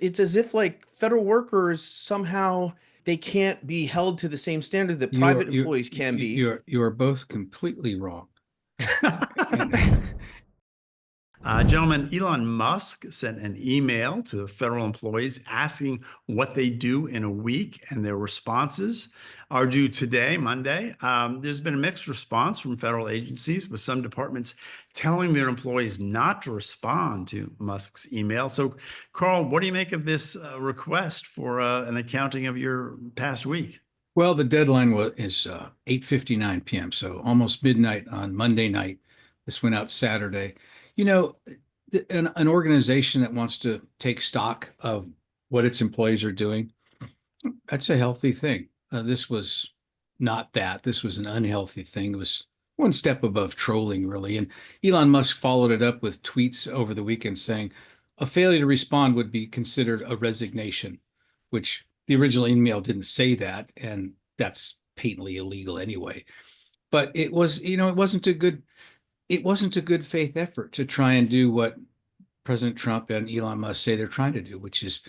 It's as if like federal workers somehow they can't be held to the same standard that You are private employees can be. you are both completely wrong. And Gentlemen, Elon Musk sent an email to federal employees asking what they do in a week, and their responses are due today, Monday. There's been a mixed response from federal agencies, with some departments telling their employees not to respond to Musk's email. So, Carl, what do you make of this request for an accounting of your past week? well, the deadline is 8:59 p.m., so almost midnight on Monday night. This went out Saturday. You know, an organization that wants to take stock of what its employees are doing, that's a healthy thing. This was not that. This was an unhealthy thing. It was one step above trolling, really. And Elon Musk followed it up with tweets over the weekend saying a failure to respond would be considered a resignation, which the original email didn't say that, and that's patently illegal anyway. But it was, it wasn't a good faith effort to try and do what President Trump and Elon Musk say they're trying to do, which is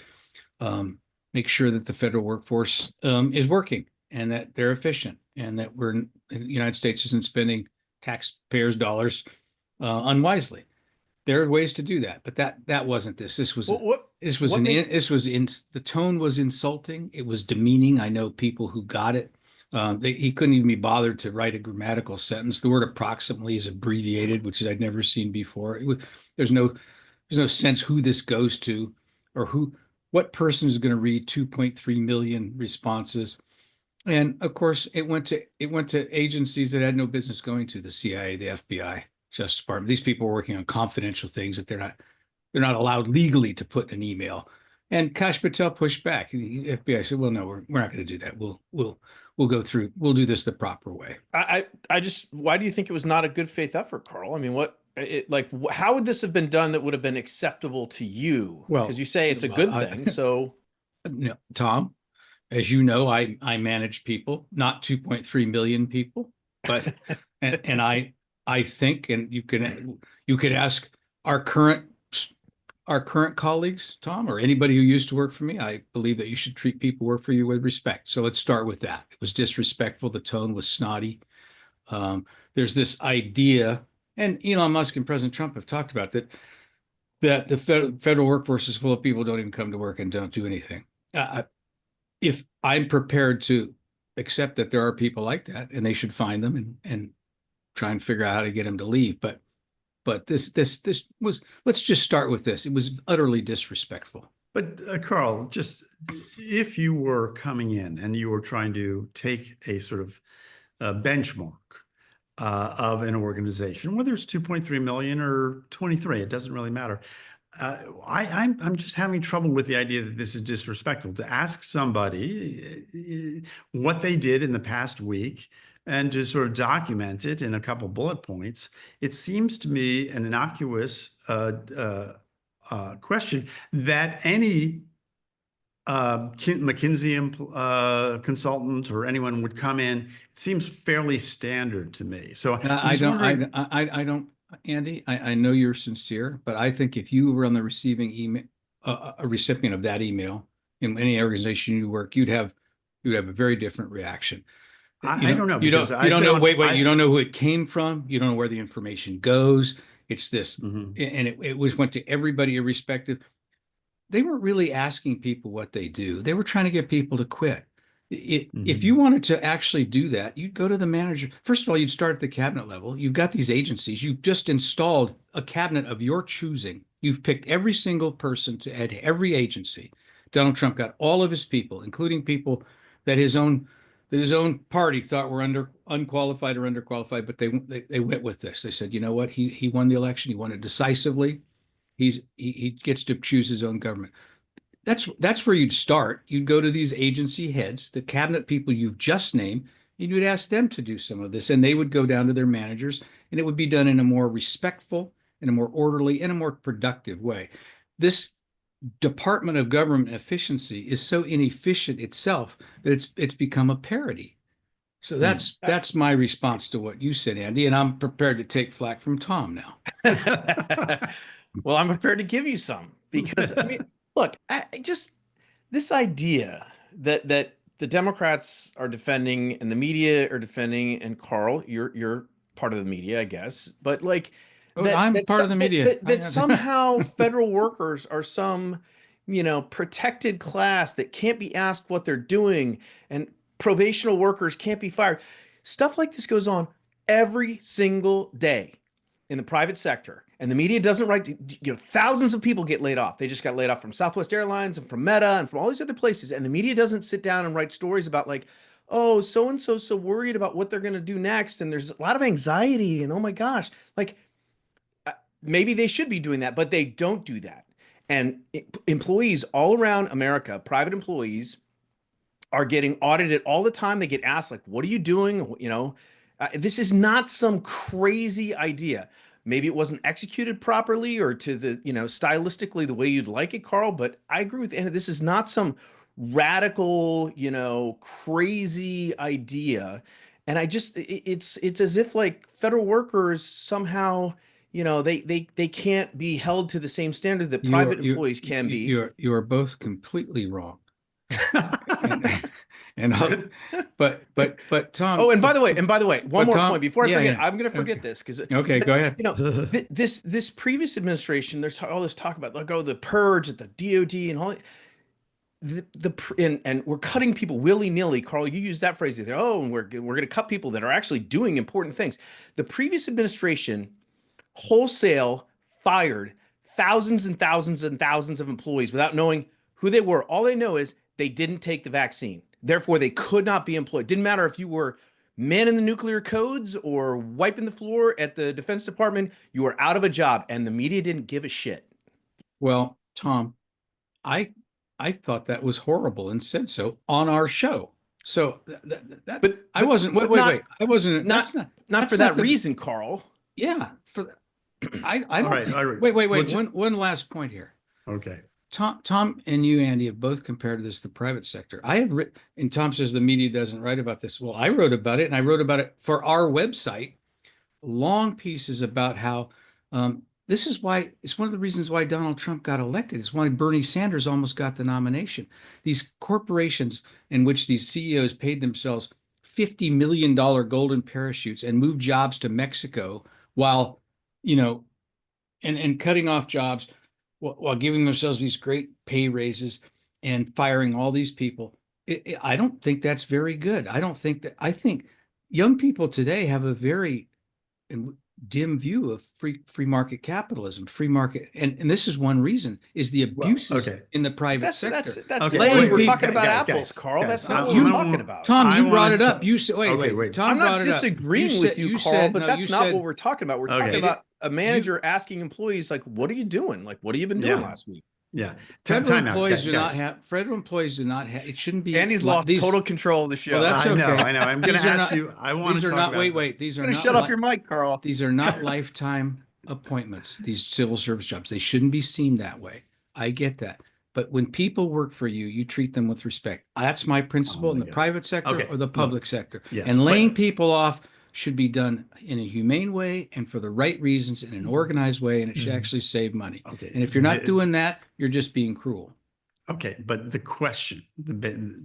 um, make sure that the federal workforce is working and that they're efficient and that the United States isn't spending taxpayers' dollars unwisely. There are ways to do that, but that wasn't this. This was in the tone was insulting. It was demeaning. I know people who got it. He couldn't even be bothered to write a grammatical sentence. The word approximately is abbreviated, which I'd never seen before. There's no there's no sense who this goes to or what person is going to read 2.3 million responses. And of course, it went to agencies that had no business going to: the CIA, the FBI, Justice Department. These people are working on confidential things that they're not allowed legally to put in an email. And Kash Patel pushed back. The FBI said, "Well, no, we're not going to do that. We'll go through. We'll do this the proper way." I just, why do you think it was not a good faith effort, Carl? I mean, how would this have been done that would have been acceptable to you? Because Well, you say it's a good thing. So, no, Tom, as you know, I manage people, not 2.3 million people, but and I think, and you could ask our current colleagues, Tom, or anybody who used to work for me. I believe that you should treat people who work for you with respect. So let's start with that. It was disrespectful. The tone was snotty. There's this idea, and Elon Musk and President Trump have talked about that the federal workforce is full of people who don't even come to work and don't do anything. If I'm prepared to accept that there are people like that, and they should find them and try and figure out how to get them to leave. But this was, let's just start with this. It was utterly disrespectful. But Carl, just if you were coming in and you were trying to take a sort of benchmark of an organization, whether it's 2.3 million or 23, it doesn't really matter. I'm just having trouble with the idea that this is disrespectful to ask somebody what they did in the past week and to sort of document it in a couple bullet points. It seems to me an innocuous question that any McKinsey consultant or anyone would come in. It seems fairly standard to me. So I don't, Andy, I know you're sincere, but I think if you were on the receiving email, a recipient of that email in any organization you work, you'd have a very different reaction. I don't know, You because don't, you don't know, wait, you don't know who it came from. You don't know where the information goes. It's this, Mhm. and it went to everybody irrespective. They weren't really asking people what they do. They were trying to get people to quit. If you Mhm. wanted to actually do that, you'd go to the manager. First of all, you'd start at the cabinet level. You've got these agencies. You've just installed a cabinet of your choosing. You've picked every single person to head every agency. Donald Trump got all of his people, including people that his own party thought were unqualified or underqualified, but they went with this. They said, you know what? He won the election. He won it decisively. He gets to choose his own government. That's where you'd start. You'd go to these agency heads, the cabinet people you've just named, and you'd ask them to do some of this, and they would go down to their managers, and it would be done in a more respectful, in a more orderly, in a more productive way. This Department of Government Efficiency is so inefficient itself that it's become a parody. So that's my response to what you said, Andy, and I'm prepared to take flack from Tom now. well, I'm prepared to give you some because I mean, Look, I just this idea that the Democrats are defending and the media are defending, and Carl, you're part of the media, I guess, but like Oh, I'm part of the media. that somehow federal workers are some, protected class that can't be asked what they're doing, and probational workers can't be fired. Stuff like this goes on every single day in the private sector, and the media doesn't write. Thousands of people get laid off. They just got laid off from Southwest Airlines and from Meta and from all these other places, and the media doesn't sit down and write stories about like, oh, so and so worried about what they're going to do next, and there's a lot of anxiety, and oh my gosh, like maybe they should be doing that, but they don't do that. And employees all around America, private employees, are getting audited all the time. They get asked like, what are you doing? This is not some crazy idea. Maybe it wasn't executed properly or to the, stylistically the way you'd like it, Carl, but I agree with Anna. This is not some radical, crazy idea. And it's as if like federal workers somehow, they can't be held to the same standard that private employees can be. You are both completely wrong. but Tom. Oh, and by the way, one more point before I forget. Yeah. I'm going to forget this because okay, go ahead. This previous administration, there's all this talk about like the purge at the DOD and all. And we're cutting people willy-nilly. Carl, you use that phrase there. Oh, and we're going to cut people that are actually doing important things. The previous administration wholesale fired thousands and thousands and thousands of employees without knowing who they were. All they know is they didn't take the vaccine. Therefore, they could not be employed. Didn't matter if you were manning the nuclear codes or wiping the floor at the Defense Department, you were out of a job, and the media didn't give a shit. Well, Tom, I thought that was horrible and said so on our show. So but I wasn't. Wait. I wasn't. Not for that reason, Carl. Yeah. I don't. All right. Wait. One last point here. Okay. Tom and you, Andy, have both compared this to the private sector. I have written, and Tom says the media doesn't write about this. Well, I wrote about it, and I wrote about it for our website, long pieces about how this is why it's one of the reasons why Donald Trump got elected. It's why Bernie Sanders almost got the nomination. These corporations in which these CEOs paid themselves $50 million golden parachutes and moved jobs to Mexico while, and cutting off jobs while giving themselves these great pay raises and firing all these people. I don't think that's very good. I think young people today have a very dim view of free market capitalism, free market. And this is one reason is the abuses in the private sector. That's okay. We're talking about apples, Carl. That's not what we're talking about. Tom, you brought it up. You said, wait. Tom, I'm not disagreeing with you, Carl, but that's not what we're talking about. We're talking about a manager asking employees, like, what are you doing? Like, what have you been doing last week? Yeah. Federal employees do not have, it shouldn't be. Andy's lost total control of the show. Well, that's okay. I know. I'm going to ask you, I want to talk about. Wait. These are not. Shut off your mic, Carl. These are not lifetime appointments, these civil service jobs. They shouldn't be seen that way. I get that. But when people work for you, you treat them with respect. That's my principle in the private sector or the public sector. Yes, and laying people off should be done in a humane way and for the right reasons in an organized way, and it should actually save money. Okay. And if you're not doing that, you're just being cruel. Okay, but the question,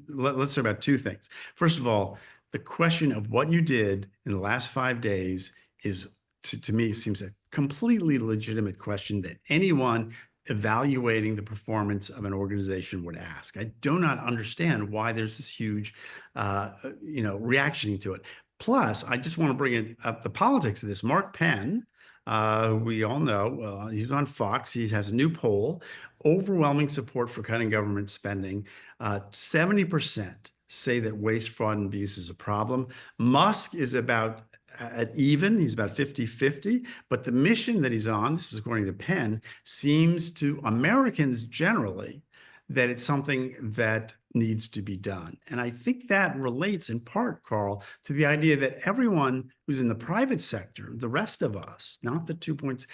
let's talk about two things. First of all, the question of what you did in the last 5 days is, to me, seems a completely legitimate question that anyone evaluating the performance of an organization would ask. I do not understand why there's this huge, reaction to it. Plus, I just want to bring up the politics of this. Mark Penn, we all know, he's on Fox. He has a new poll, overwhelming support for cutting government spending. 70% say that waste, fraud, and abuse is a problem. Musk is about at even. He's about 50-50. But the mission that he's on, this is according to Penn, seems to Americans generally that it's something that needs to be done. And I think that relates in part, Carl, to the idea that everyone who's in the private sector, the rest of us, not the 2 points,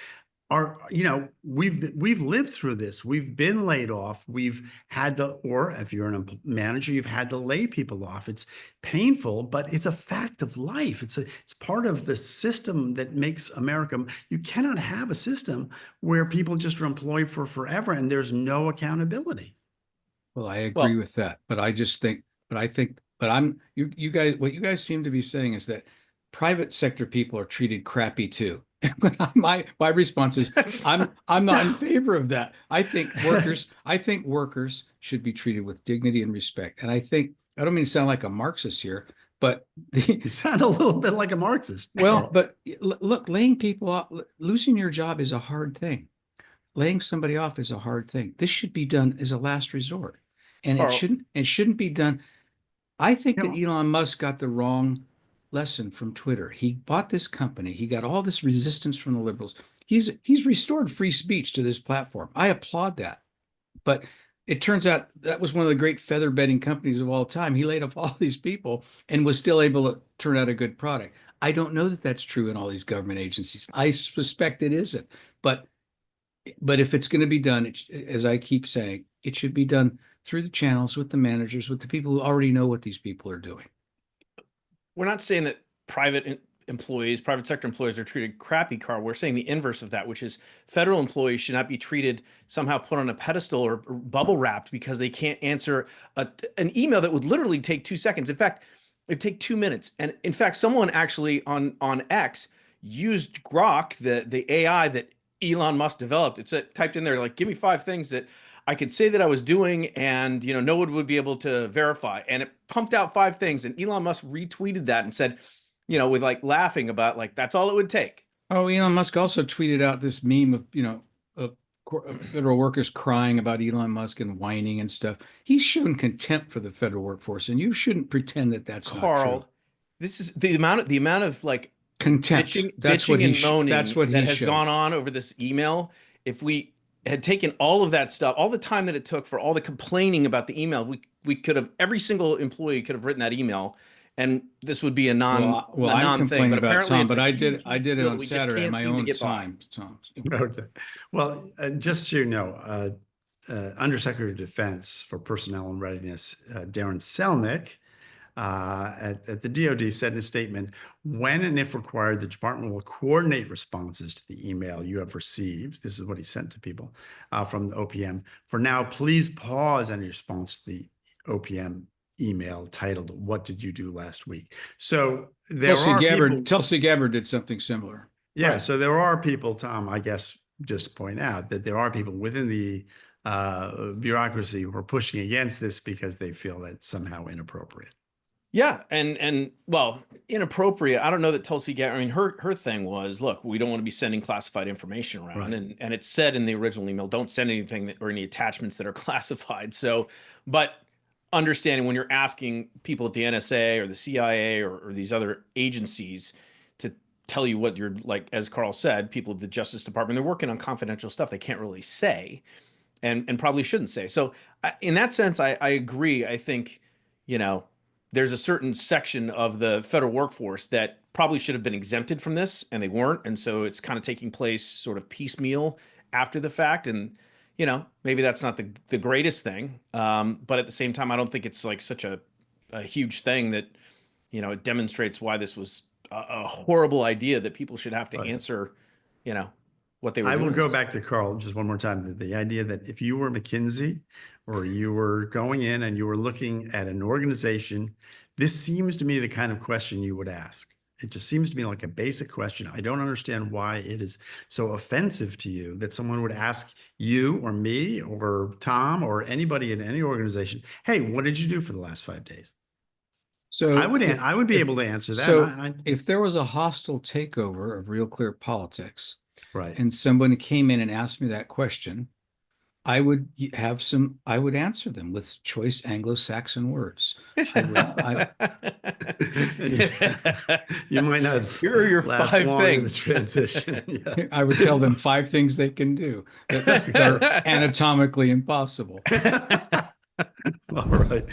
are, we've lived through this. We've been laid off. We've had to, or if you're a manager, you've had to lay people off. It's painful, but it's a fact of life. It's part of the system that makes America. You cannot have a system where people just are employed for forever and there's no accountability. Well, I agree Well, with that, but I just think, you guys, what you guys seem to be saying is that private sector people are treated crappy too. My response is that's I'm not in favor of that. I think workers should be treated with dignity and respect. And I don't mean to sound like a Marxist here, but You sound a little bit like a Marxist. well, but look, laying people off, losing your job is a hard thing. Laying somebody off is a hard thing. This should be done as a last resort. And Carl. it shouldn't be done. I think You that Elon Musk got the wrong lesson from Twitter. He bought this company. He got all this resistance from the liberals. He's restored free speech to this platform. I applaud that. But it turns out that was one of the great feather bedding companies of all time. He laid off all these people and was still able to turn out a good product. I don't know that that's true in all these government agencies. I suspect it isn't. But if it's going to be done, as I keep saying, it should be done through the channels with the managers, with the people who already know what these people are doing. We're not saying that private sector employees are treated crappy, Carl. We're saying the inverse of that, which is federal employees should not be treated somehow put on a pedestal or bubble wrapped because they can't answer an email that would literally take 2 seconds. In fact, it'd take 2 minutes. And in fact, someone actually on X used Grok, the AI that Elon Musk developed. It's typed in there like, give me 5 things that I could say that I was doing and no one would be able to verify. And it pumped out 5 things. And Elon Musk retweeted that and said, with like laughing about like, that's all it would take. Oh, Elon Musk also tweeted out this meme of federal workers crying about Elon Musk and whining and stuff. He's shown contempt for the federal workforce, and you shouldn't pretend that that's not Carl, true. this is the amount of like Contempt. bitching and moaning that has showed. gone on over this email. If we had taken all of that stuff, all the time that it took for all the complaining about the email, we could have, every single employee could have written that email, and this would be a non thing. But about apparently, Tom, but I did it on Saturday in my own time. Tom. Okay. Well, just so you know, Undersecretary of Defense for Personnel and Readiness, Darren Selnick, at the DOD said in a statement, when and if required, the department will coordinate responses to the email you have received. This is what he sent to people from the OPM. For now, please pause any response to the OPM email titled, "What did you do last week?" So Tulsi Gabbard did something similar. Yeah. Right. So there are people, Tom, I guess, just to point out that there are people within the bureaucracy who are pushing against this because they feel that it's somehow inappropriate. Yeah, and well, inappropriate. I don't know that Tulsi Gabbard. I mean, her thing was, look, we don't want to be sending classified information around, Right. and it said in the original email, don't send anything or any attachments that are classified. So, but understanding when you're asking people at the NSA or the CIA or these other agencies to tell you what you're like, as Carl said, people at the Justice Department, they're working on confidential stuff they can't really say, and probably shouldn't say. So, in that sense, I agree. I think, there's a certain section of the federal workforce that probably should have been exempted from this, and they weren't. And so it's kind of taking place sort of piecemeal after the fact. And, maybe that's not the greatest thing. But at the same time, I don't think it's like such a huge thing that, it demonstrates why this was a horrible idea that people should have to answer, what they were I doing. will go back to Carl just one more time. The idea that if you were McKinsey or you were going in and you were looking at an organization, this seems to me the kind of question you would ask. It just seems to me like a basic question. I don't understand why it is so offensive to you that someone would ask you or me or Tom or anybody in any organization, hey, what did you do for the last 5 days? So I would be able to answer that. So if there was a hostile takeover of Politics, right, and someone came in and asked me that question, I would answer them with choice Anglo-Saxon words. you might not. Here are your 5 things. The transition. Yeah. I would tell them 5 things they can do that are anatomically impossible. All right.